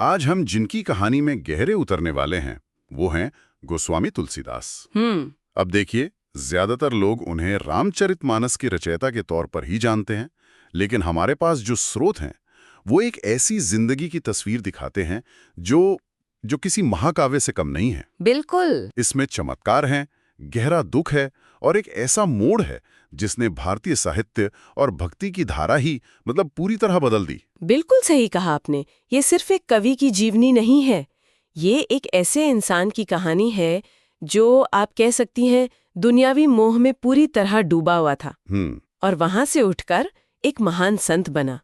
आज हम जिनकी कहानी में गहरे उतरने वाले हैं वो हैं गोस्वामी तुलसीदास। अब देखिए, ज्यादातर लोग उन्हें रामचरितमानस के रचयिता के तौर पर ही जानते हैं, लेकिन हमारे पास जो स्रोत हैं वो एक ऐसी जिंदगी की तस्वीर दिखाते हैं जो किसी महाकाव्य से कम नहीं है। बिल्कुल। इसमें चमत्कार है, गहरा दुख है और एक ऐसा मोड़ है जिसने भारतीय साहित्य और भक्ति की धारा ही पूरी तरह बदल दी। बिल्कुल सही कहा आपने। ये सिर्फ एक कवि की जीवनी नहीं है, ये एक ऐसे इंसान की कहानी है जो आप कह सकती हैं दुनियावी मोह में पूरी तरह डूबा हुआ था और वहां से उठकर एक महान संत बना।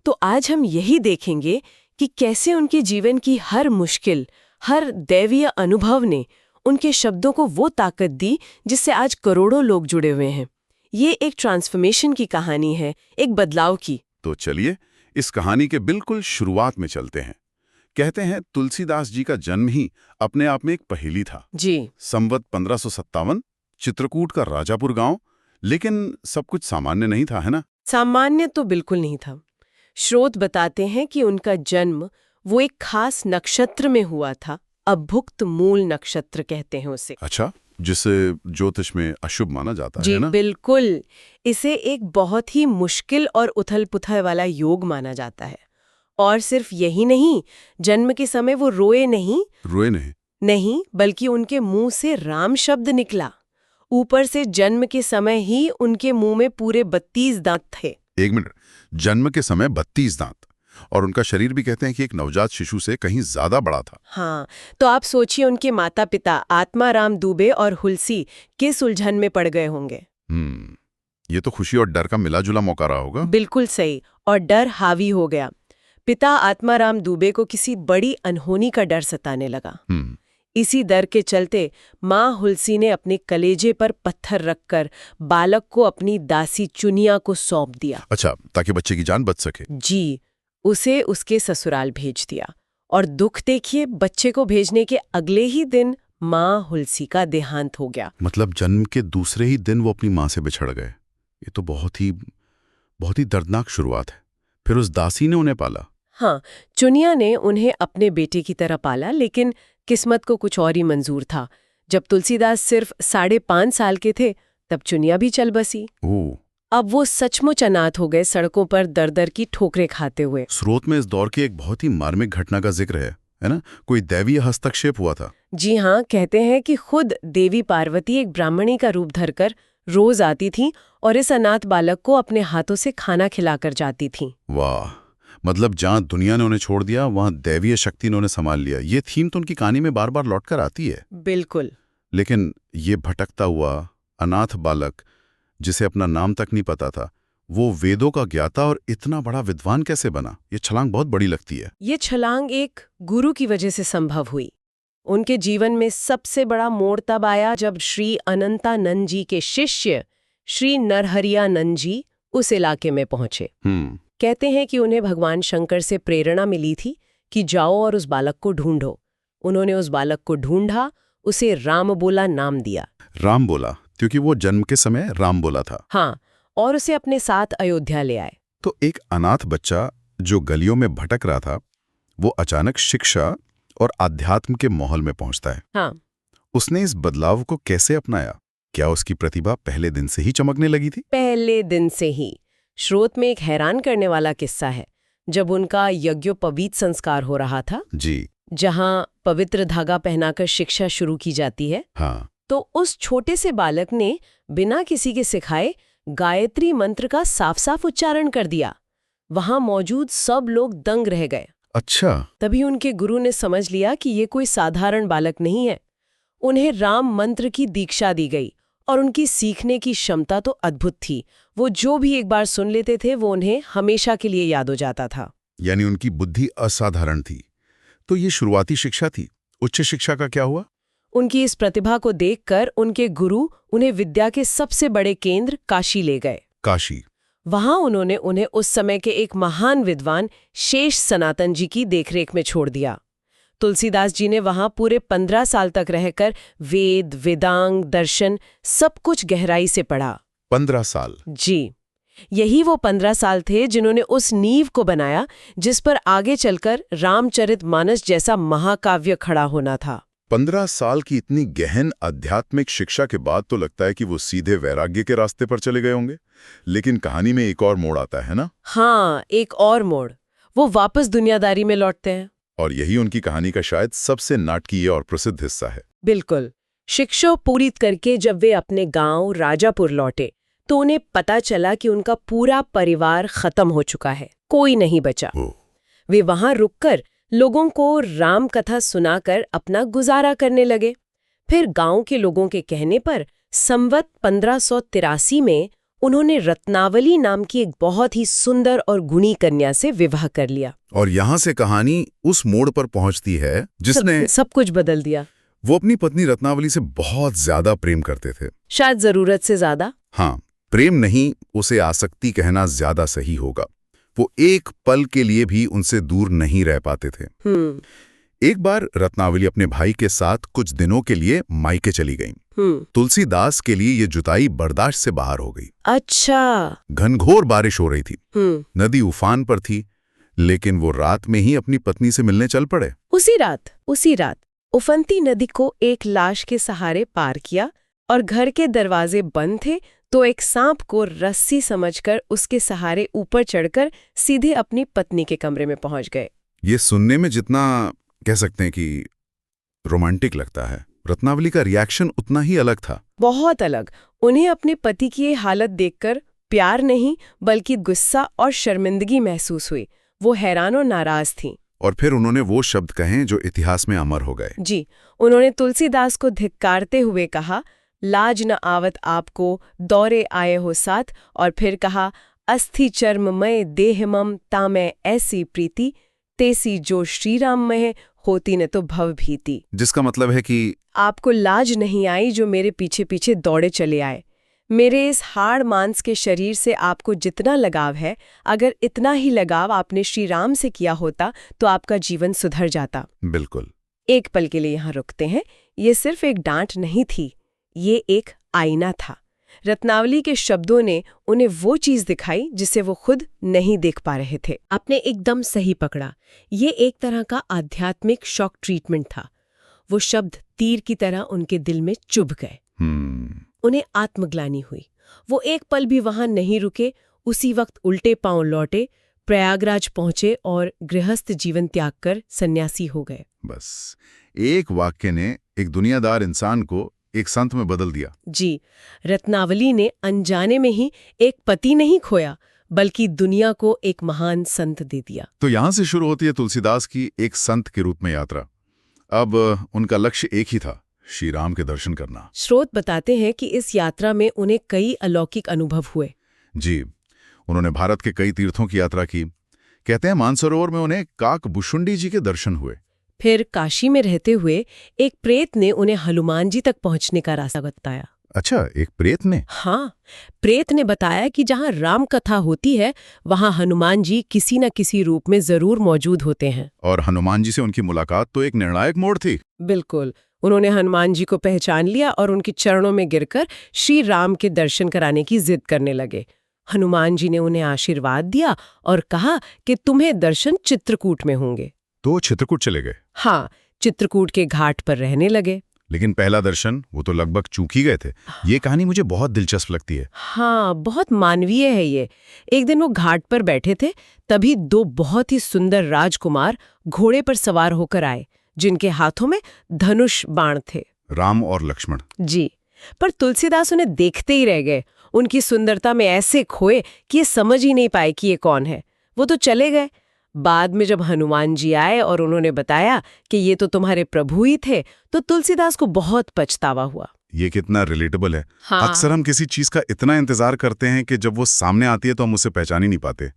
तो आज हम यही देखेंगे कि कैसे उनके जीवन की हर मुश्किल, हर दैवीय अनुभव ने उनके शब्दों को वो ताकत दी जिससे आज करोड़ों लोग जुड़े हुए हैं। ये एक ट्रांसफॉर्मेशन की कहानी है, एक बदलाव की। तो चलिए इस कहानी के बिल्कुल शुरुआत में चलते हैं। कहते हैं तुलसीदास जी का जन्म ही अपने आप में एक पहेली था जी। संवत 1557, चित्रकूट का राजापुर गांव। लेकिन सब कुछ सामान्य नहीं था, है ना? सामान्य तो बिल्कुल नहीं था। स्रोत बताते हैं कि उनका जन्म वो एक खास नक्षत्र में हुआ था। अभुक्त मूल नक्षत्र कहते हैं उसे। अच्छा, जिसे ज्योतिष में अशुभ माना जाता जी, है ना? बिल्कुल। इसे एक बहुत ही मुश्किल और उथल-पुथल वाला योग माना जाता है। और सिर्फ यही नहीं, जन्म के समय वो रोए नहीं, बल्कि उनके मुंह से राम शब्द निकला। ऊपर से जन्म के समय ही उनके मुंह में पूरे 32 दांत थे। एक मिनट, जन्म के समय 32 दांत? और उनका शरीर भी कहते हैं कि एक नवजात शिशु से कहीं ज्यादा बड़ा था। हाँ, तो आप सोचिए उनके माता पिता आत्माराम दुबे और हुलसी किस उलझन में पड़ गए होंगे। ये तो खुशी और डर का मिला-जुला मौका रहा होगा। बिल्कुल सही। और डर हावी हो गया। पिता आत्माराम दुबे को किसी बड़ी अनहोनी का डर सताने लगा। इसी डर के चलते माँ हुलसी ने अपने कलेजे पर पत्थर रखकर बालक को अपनी दासी चुनिया को सौंप दिया। अच्छा, ताकि बच्चे की जान बच सके। जी, उसे उसके ससुराल भेज दिया। और दुख देखिए, बच्चे को भेजने के अगले ही दिन माँ हुलसी का देहांत हो गया। मतलब जन्म के दूसरे ही दिन वो अपनी माँ से बिछड़ गए। ये तो बहुत ही दर्दनाक शुरुआत है। फिर उस दासी ने उन्हें पाला। हाँ, चुनिया ने उन्हें अपने बेटे की तरह पाला, लेकिन किस्मत को कुछ और ही मंजूर था। जब तुलसीदास सिर्फ 5.5 साल के थे, तब चुनिया भी चल बसी। अब वो सचमुच अनाथ हो गए, सड़कों पर दर-दर की ठोकरें खाते हुए। स्रोत में इस दौर की एक बहुत ही मार्मिक घटना का जिक्र है ना? कोई दैवीय हस्तक्षेप हुआ था। जी हाँ, कहते हैं कि खुद देवी पार्वती एक ब्राह्मणी का रूप धरकर रोज आती थी और इस अनाथ बालक को अपने हाथों से खाना खिलाकर जाती थी। वाह, मतलब जहाँ दुनिया ने उन्हें छोड़ दिया, वहाँ दैवीय शक्ति ने उन्हें संभाल लिया। ये थीम तो उनकी कहानी में बार बार लौटकर आती है। बिल्कुल। लेकिन ये भटकता हुआ अनाथ बालक, जिसे अपना नाम तक नहीं पता था, वो वेदों का ज्ञाता और इतना बड़ा विद्वान कैसे बना? ये छलांग बहुत बड़ी लगती है। ये छलांग एक गुरु की वजह से संभव हुई। उनके जीवन में सबसे बड़ा मोड़ तब आया जब श्री अनंतानंद जी के शिष्य श्री नरहरियानंद जी उस इलाके में पहुंचे। कहते हैं कि उन्हें भगवान शंकर से प्रेरणा मिली थी कि जाओ और उस बालक को ढूंढो। उन्होंने उस बालक को ढूंढा, उसे रामबोला नाम दिया। रामबोला, क्योंकि वो जन्म के समय रामबोला था। हाँ, और उसे अपने साथ अयोध्या ले आए। तो एक अनाथ बच्चा जो गलियों में भटक रहा था, वो अचानक शिक्षा और आध्यात्म के माहौल में पहुंचता है। हाँ। उसने इस बदलाव को कैसे अपनाया? क्या उसकी प्रतिभा पहले दिन से ही चमकने लगी थी? पहले दिन से ही। स्रोत में एक हैरान करने वाला किस्सा है। जब उनका यज्ञोपवीत संस्कार हो रहा था, जी, जहां पवित्र धागा पहनाकर शिक्षा शुरू की जाती है, हाँ, तो उस छोटे से बालक ने बिना किसी के सिखाए गायत्री मंत्र का साफ साफ उच्चारण कर दिया। वहां मौजूद सब लोग दंग रह गए। अच्छा। तभी उनके गुरु ने समझ लिया कि ये कोई साधारण बालक नहीं है। उन्हें राम मंत्र की दीक्षा दी गई और उनकी सीखने की क्षमता तो अद्भुत थी। वो जो भी एक बार सुन लेते थे वो उन्हें हमेशा के लिए याद हो जाता था। यानी उनकी बुद्धि असाधारण थी। तो ये शुरुआती शिक्षा थी। उच्च शिक्षा का क्या हुआ? उनकी इस प्रतिभा को देखकर उनके गुरु उन्हें विद्या के सबसे बड़े केंद्र काशी ले गए। काशी? वहां उन्होंने उन्हें उस समय के एक महान विद्वान शेष सनातन जी की देखरेख में छोड़ दिया। तुलसीदास जी ने वहां पूरे 15 साल तक रहकर वेद, वेदांग, दर्शन सब कुछ गहराई से पढ़ा। 15 साल? जी। यही वो 15 साल थे जिन्होंने उस नींव को बनाया जिस पर आगे चलकर रामचरितमानस जैसा महाकाव्य खड़ा होना था। 15 साल की इतनी गहन आध्यात्मिक शिक्षा के बाद तो लगता है कि वो सीधे वैराग्य के रास्ते पर चले गए होंगे, लेकिन कहानी में एक और मोड़ आता है ना? हाँ, एक और मोड़। वो वापस दुनियादारी में लौटते हैं। और यही उनकी कहानी का शायद सबसे नाटकीय और प्रसिद्ध हिस्सा है। बिल्कुल। शिक्षा पूरी करके जब वे अपने गांव राजापुर लौटे तो उन्हें पता चला कि उनका पूरा परिवार खत्म हो चुका है, कोई नहीं बचा। वे वहां रुककर लोगों को राम कथा सुनाकर अपना गुजारा करने लगे। फिर गांव के लोगों के कहने पर संवत 1583 में उन्होंने रत्नावली नाम की एक बहुत ही सुंदर और गुणी कन्या से विवाह कर लिया। और यहाँ से कहानी उस मोड़ पर पहुंचती है जिसने सब कुछ बदल दिया। वो अपनी पत्नी रत्नावली से बहुत ज्यादा प्रेम करते थे। शायद जरूरत से ज्यादा। हाँ, प्रेम नहीं, उसे आसक्ति कहना ज्यादा सही होगा। वो एक पल के लिए भी उनसे दूर नहीं रह पाते थे। एक बार रत्नावली अपने भाई के साथ कुछ दिनों के लिए मायके चली गईं। तुलसीदास के लिए ये जुताई बर्दाश्त से बाहर हो गई। अच्छा। घनघोर बारिश हो रही थी, नदी उफान पर थी, लेकिन वो रात में ही अपनी पत्नी से मिलने चल पड़े। उसी रात उफनती नदी को एक लाश के सहारे पार किया और घर के दरवाजे बंद थे तो एक सांप को रस्सी समझकर उसके सहारे ऊपर चढ़कर सीधे अपनी पत्नी के कमरे में पहुंच गए। ये सुनने में जितना कह सकते हैं कि रोमांटिक लगता है, रत्नावली का रिएक्शन उतना ही अलग था। बहुत अलग। उन्हें अपने पति की ये हालत देखकर प्यार नहीं बल्कि गुस्सा और शर्मिंदगी महसूस हुई। वो हैरान और नाराज थीं। और फिर उन्होंने वो शब्द कहे जो इतिहास में अमर हो गए। जी, उन्होंने तुलसीदास को धिक्कारते हुए कहा, लाज न आवत आपको दौरे आए हो साथ, और फिर कहा, अस्थि चर्ममय देहमम तामै ऐसी प्रीति तेसी जो श्री राम मय होती न तो भव भीति। जिसका मतलब है कि आपको लाज नहीं आई जो मेरे पीछे पीछे दौड़े चले आए। मेरे इस हाड़ मांस के शरीर से आपको जितना लगाव है, अगर इतना ही लगाव आपने श्री राम से किया होता तो आपका जीवन सुधर जाता। बिल्कुल। एक पल के लिए यहाँ रुकते हैं। ये सिर्फ एक डांट नहीं थी, ये एक आईना था। रत्नावली के शब्दों ने उन्हें वो चीज दिखाई जिसे वो खुद नहीं देख पा रहे थे। आपने एकदम सही पकड़ा। ये एक तरह का आध्यात्मिक शॉक ट्रीटमेंट था। वो शब्द तीर की तरह उनके दिल में चुभ गए। उन्हें आत्मग्लानि हुई। वो एक पल भी वहां नहीं रुके, उसी वक्त उल्टे पांव लौटे, प्रयागराज पहुंचे और गृहस्थ जीवन त्याग कर सन्यासी हो गए। बस एक वाक्य ने एक दुनियादार इंसान को एक संत में बदल दिया। जी, रत्नावली ने अनजाने में ही एक पति नहीं खोया बल्कि दुनिया को एक महान संत दे दिया। तो यहां से शुरू होती है तुलसीदास की एक संत के रूप में यात्रा। अब उनका लक्ष्य एक ही था, श्री राम के दर्शन करना। स्रोत बताते हैं कि इस यात्रा में उन्हें कई अलौकिक अनुभव हुए। जी, उन्होंने भारत के कई तीर्थों की यात्रा की। कहते हैं मानसरोवर में उन्हें काकभूषुंडी जी के दर्शन हुए। फिर काशी में रहते हुए एक प्रेत ने उन्हें हनुमान जी तक पहुंचने का रास्ता बताया। अच्छा, एक प्रेत ने? हाँ, प्रेत ने बताया कि जहां राम कथा होती है वहां हनुमान जी किसी न किसी रूप में जरूर मौजूद होते हैं। और हनुमान जी से उनकी मुलाकात तो एक निर्णायक मोड़ थी। बिल्कुल। उन्होंने हनुमान जी को पहचान लिया और उनके चरणों में गिरकर श्री राम के दर्शन कराने की जिद करने लगे। हनुमान जी ने उन्हें आशीर्वाद दिया और कहा कि तुम्हें दर्शन चित्रकूट में होंगे। तो चित्रकूट चले गए? हाँ, चित्रकूट के घाट पर रहने लगे। लेकिन पहला दर्शन वो तो लगभग चूक ही गए थे। ये कहानी मुझे बहुत दिलचस्प लगती है। हाँ, बहुत मानवीय है ये। एक दिन वो घाट पर बैठे थे, तभी दो बहुत ही सुंदर राजकुमार घोड़े पर सवार होकर आए, जिनके हाथों में धनुष बाण थे। राम और लक्ष्मण। जी, पर तुलसीदास उन्हें देखते ही रह गए। उनकी सुंदरता में ऐसे खोए कि ये समझ ही नहीं पाए कि ये कौन है। वो तो चले गए। बाद में जब हनुमान जी आए और उन्होंने बताया कि ये तो तुम्हारे प्रभु ही थे, तो तुलसीदास को बहुत पछतावा हुआ। ये कितना रिलेटेबल है। हाँ। अक्सर हम किसी चीज का इतना इंतजार करते हैं कि जब वो सामने आती है तो हम उसे पहचान ही नहीं पाते।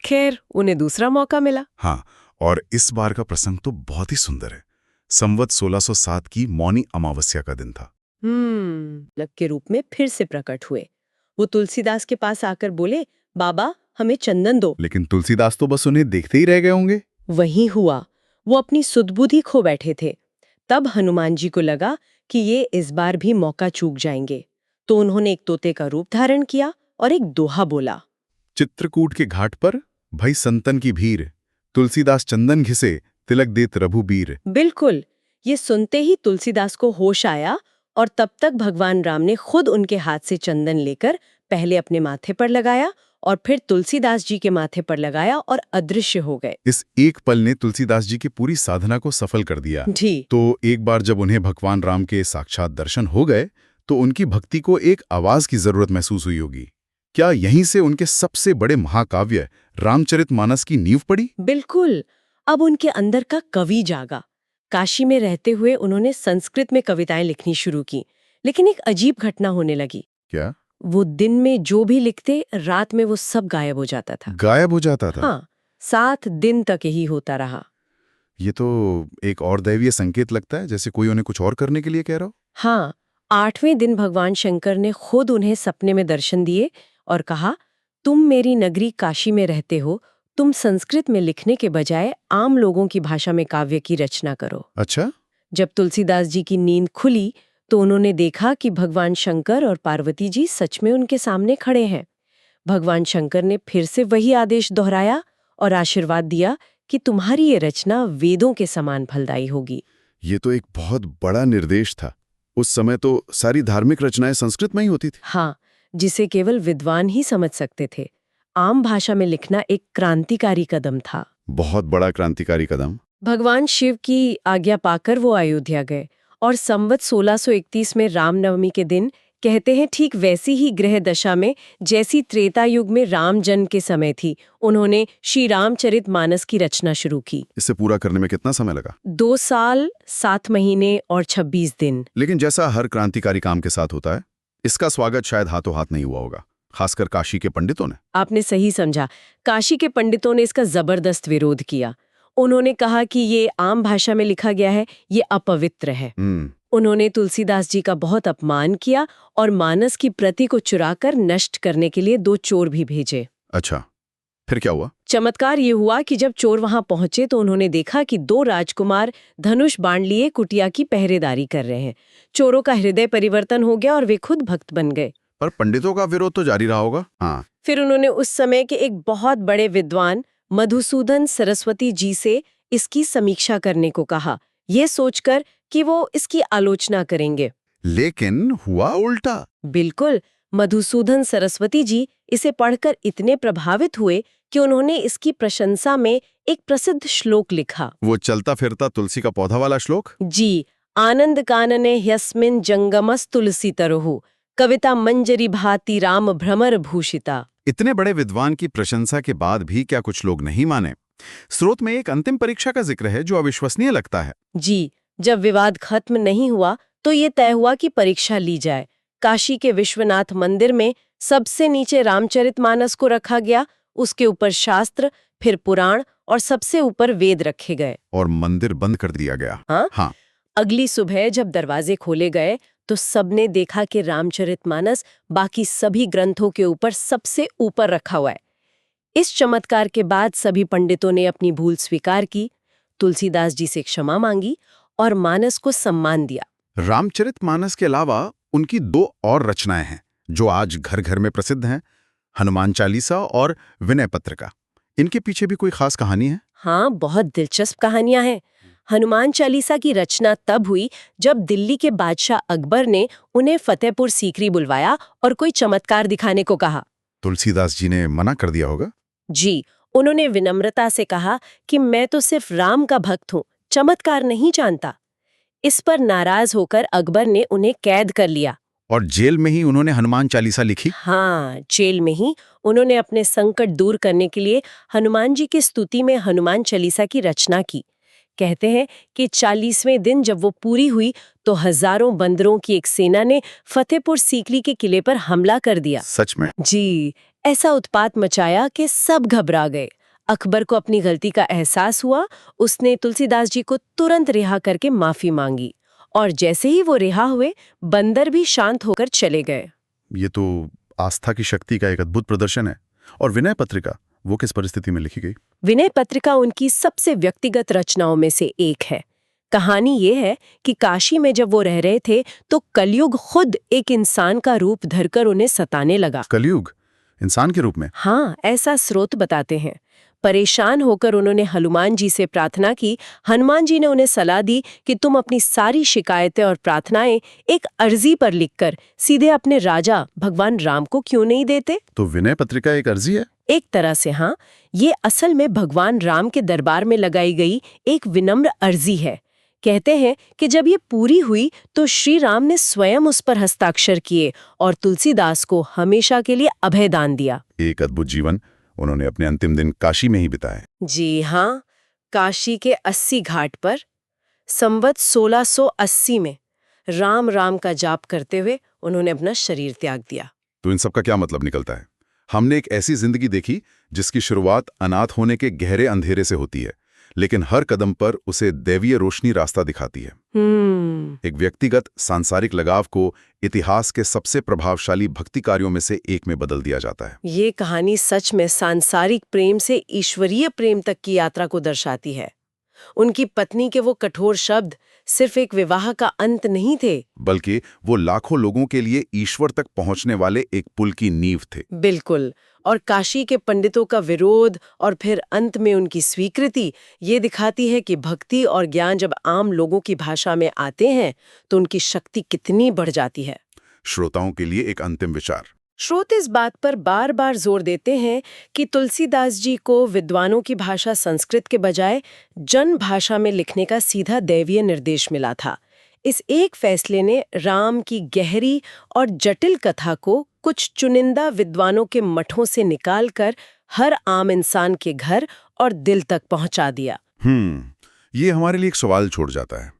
खैर, उन्हें दूसरा मौका मिला। हाँ, और इस बार का प्रसंग तो बहुत ही सुंदर है। संवत 1607 की मौनी अमावस्या का दिन था। लग के रूप में फिर से प्रकट हुए। वो तुलसीदास के पास आकर बोले, बाबा हमें चंदन दो। लेकिन तुलसीदास तो बस उन्हें देखते ही रह गए होंगे। वही हुआ, वो अपनी सुधबुद्धि खो बैठे थे। तब हनुमान जी को लगा कि ये इस बार भी मौका चूक जाएंगे, तो उन्होंने एक तोते का रूप धारण किया, और एक दोहा बोला। चित्रकूट के घाट पर भई संतन की भीड़, तुलसीदास चंदन घिसे, तिलक देत रघुबीर। बिल्कुल। ये सुनते ही तुलसीदास को होश आया और तब तक भगवान राम ने खुद उनके हाथ से चंदन लेकर पहले अपने माथे पर लगाया और फिर तुलसीदास जी के माथे पर लगाया और अदृश्य हो गए। इस एक पल ने तुलसीदास जी की पूरी साधना को सफल कर दिया। जी। तो एक बार जब उन्हें भगवान राम के साक्षात दर्शन हो गए तो उनकी भक्ति को एक आवाज की जरूरत महसूस हुई होगी। क्या यहीं से उनके सबसे बड़े महाकाव्य रामचरितमानस की नींव पड़ी? बिल्कुल। अब उनके अंदर का कवि जागा। काशी में रहते हुए उन्होंने संस्कृत में कविताएं लिखनी शुरू की, लेकिन एक अजीब घटना होने लगी। क्या? वो दिन में जो भी लिखते, रात में वो सब गायब हो जाता था। गायब हो जाता था? हाँ, 7 दिन तक यही होता रहा। ये तो एक और दैवीय संकेत लगता है, जैसे कोई उन्हें कुछ और करने के लिए कह रहा हो। हाँ, 8वें दिन भगवान शंकर ने खुद उन्हें सपने में दर्शन दिए और कहा, तुम मेरी नगरी काशी में रहते हो, तुम संस्कृत में लिखने के बजाय आम लोगों की भाषा में काव्य की रचना करो। अच्छा? जब तुलसीदास जी की नींद खुली तो उन्होंने देखा कि भगवान शंकर और पार्वती जी सच में उनके सामने खड़े हैं। भगवान शंकर ने फिर से वही आदेश दोहराया और आशीर्वाद दिया कि तुम्हारी ये रचना वेदों के समान फलदायी होगी। ये तो एक बहुत बड़ा निर्देश था। उस समय तो सारी धार्मिक रचनाएं संस्कृत में ही होती थी। हाँ, जिसे केवल विद्वान ही समझ सकते थे। आम भाषा में लिखना एक क्रांतिकारी कदम था। बहुत बड़ा क्रांतिकारी कदम। भगवान शिव की आज्ञा पाकर वो अयोध्या गए और संवत 1631 में रामनवमी के दिन, कहते हैं ठीक वैसी ही ग्रह दशा में जैसी त्रेता युग में राम जन्म के समय थी, उन्होंने श्री रामचरितमानस की रचना शुरू की। इसे पूरा करने में कितना समय लगा? 2 साल 7 महीने और 26 दिन। लेकिन जैसा हर क्रांतिकारी काम के साथ होता है, इसका स्वागत शायद हाथों हाथ नहीं हुआ होगा, खासकर काशी के पंडितों ने। आपने सही समझा। काशी के पंडितों ने इसका जबरदस्त विरोध किया। उन्होंने कहा कि ये आम भाषा में लिखा गया है, ये अपवित्र है। उन्होंने तुलसीदास जी का बहुत अपमान किया और मानस की प्रति को चुराकर नष्ट करने के लिए 2 चोर भी भेजे। अच्छा, फिर क्या हुआ? चमत्कार ये हुआ कि जब चोर वहां पहुंचे तो उन्होंने देखा कि 2 राजकुमार धनुष बाण लिए कुटिया की पहरेदारी कर रहे हैं। चोरों का हृदय परिवर्तन हो गया और वे खुद भक्त बन गए। पर पंडितों का विरोध तो जारी रहा होगा। हाँ। फिर उन्होंने उस समय के एक बहुत बड़े विद्वान मधुसूदन सरस्वती जी से इसकी समीक्षा करने को कहा, ये सोचकर कि वो इसकी आलोचना करेंगे। लेकिन हुआ उल्टा। बिल्कुल। मधुसूदन सरस्वती जी इसे पढ़कर इतने प्रभावित हुए कि उन्होंने इसकी प्रशंसा में एक प्रसिद्ध श्लोक लिखा। वो चलता फिरता तुलसी का पौधा वाला श्लोक? जी। आनंद कानने ह्यस्मिन् जंगमस तुलसी तरहु, कविता मंजरी भाति राम भ्रमर भूषिता। इतने बड़े विद्वान की प्रशंसा के बाद भी क्या कुछ लोग नहीं माने? स्रोत में एक अंतिम परीक्षा का जिक्र है जो अविश्वसनीय लगता है। जी। जब विवाद खत्म नहीं हुआ तो ये तय हुआ कि परीक्षा ली जाए। काशी के विश्वनाथ मंदिर में सबसे नीचे रामचरितमानस को रखा गया, उसके ऊपर शास्त्र, फिर पुराण और सबसे ऊपर वेद रखे गए। और मंदिर बंद कर दिया गया। हाँ। अगली सुबह जब दरवाजे खोले गए तो सबने देखा कि रामचरितमानस बाकी सभी ग्रंथों के ऊपर सबसे ऊपर रखा हुआ है। इस चमत्कार के बाद सभी पंडितों ने अपनी भूल स्वीकार की, तुलसीदास जी से क्षमा मांगी और मानस को सम्मान दिया। रामचरितमानस के अलावा उनकी 2 और रचनाएं हैं जो आज घर घर में प्रसिद्ध हैं, हनुमान चालीसा और विनय पत्रिका। इनके पीछे भी कोई खास कहानी है? हाँ, बहुत दिलचस्प कहानियां हैं। हनुमान चालीसा की रचना तब हुई जब दिल्ली के बादशाह अकबर ने उन्हें फतेहपुर सीकरी बुलवाया और कोई चमत्कार दिखाने को कहा। तुलसीदास जी ने मना कर दिया होगा? जी। उन्होंने विनम्रता से कहा कि मैं तो सिर्फ राम का भक्त हूँ, चमत्कार नहीं जानता। इस पर नाराज होकर अकबर ने उन्हें कैद कर लिया। और जेल में ही उन्होंने हनुमान चालीसा लिखी? हाँ, जेल में ही उन्होंने अपने संकट दूर करने के लिए हनुमान जी की स्तुति में हनुमान चालीसा की रचना की। कहते हैं कि 40वें दिन जब वो पूरी हुई तो हजारों बंदरों की एक सेना ने फतेहपुर सीकरी के किले पर हमला कर दिया। सच में? जी। ऐसा उत्पात मचाया कि सब घबरा गए। अकबर को अपनी गलती का एहसास हुआ। उसने तुलसीदास जी को तुरंत रिहा करके माफी मांगी और जैसे ही वो रिहा हुए, बंदर भी शांत होकर चले गए। ये तो आस्था की शक्ति का एक अद्भुत प्रदर्शन है। और विनय पत्रिका, वो किस परिस्थिति में लिखी गई? विनय पत्रिका उनकी सबसे व्यक्तिगत रचनाओं में से एक है। कहानी ये है कि काशी में जब वो रह रहे थे तो कलयुग खुद एक इंसान का रूप धरकर उन्हें सताने लगा। कलयुग? इंसान के रूप में? हाँ, ऐसा स्रोत बताते हैं। परेशान होकर उन्होंने हनुमान जी से प्रार्थना की। हनुमान जी ने उन्हें सलाह दी कि तुम अपनी सारी शिकायतें और प्रार्थनाएं एक अर्जी पर लिखकर सीधे अपने राजा भगवान राम को क्यों नहीं देते? तो विनय पत्रिका एक अर्जी है? एक तरह से हाँ, ये असल में भगवान राम के दरबार में लगाई गई एक विनम्र अर्जी है। कहते हैं कि जब ये पूरी हुई तो श्री राम ने स्वयं उस पर हस्ताक्षर किए और तुलसीदास को हमेशा के लिए अभय दान दिया। एक अद्भुत जीवन उन्होंने अपने अंतिम दिन काशी में ही बिताए। जी हाँ, काशी के 80 घाट पर संवत 1680 में राम राम का जाप करते हुए उन्होंने अपना शरीर त्याग दिया। तो इन सब का क्या मतलब निकलता है? हमने एक ऐसी जिंदगी देखी जिसकी शुरुआत अनाथ होने के गहरे अंधेरे से होती है, लेकिन हर कदम पर उसे दैवीय रोशनी रास्ता दिखाती है। एक व्यक्तिगत सांसारिक लगाव को इतिहास के सबसे प्रभावशाली भक्ति कार्यों में से एक में बदल दिया जाता है। ये कहानी सच में सांसारिक प्रेम से ईश्वरीय प्रेम तक की यात्रा को दर्शाती है। उनकी पत्नी के वो कठोर शब्द सिर्फ एक विवाह का अंत नहीं थे, बल्कि वो लाखों लोगों के लिए ईश्वर तक पहुंचने वाले एक पुल की नींव थे। बिल्कुल। और काशी के पंडितों का विरोध और फिर अंत में उनकी स्वीकृति ये दिखाती है कि भक्ति और ज्ञान जब आम लोगों की भाषा में आते हैं तो उनकी शक्ति कितनी बढ़ जाती है। श्रोताओं के लिए एक अंतिम विचार। श्रोत इस बात पर बार बार जोर देते हैं कि तुलसीदास जी को विद्वानों की भाषा संस्कृत के बजाय जन भाषा में लिखने का सीधा दैवीय निर्देश मिला था। इस एक फैसले ने राम की गहरी और जटिल कथा को कुछ चुनिंदा विद्वानों के मठों से निकालकर हर आम इंसान के घर और दिल तक पहुंचा दिया। ये हमारे लिए एक सवाल छोड़ जाता है।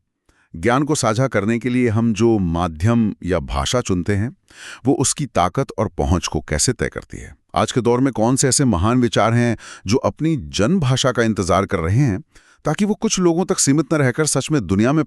ज्ञान को साझा करने के लिए हम जो माध्यम या भाषा चुनते हैं, वो उसकी ताकत और पहुंच को कैसे तय करती है? आज के दौर में कौन से ऐसे महान विचार हैं जो अपनी जन भाषा का इंतजार कर रहे हैं ताकि वो कुछ लोगों तक सीमित न रहकर सच में दुनिया में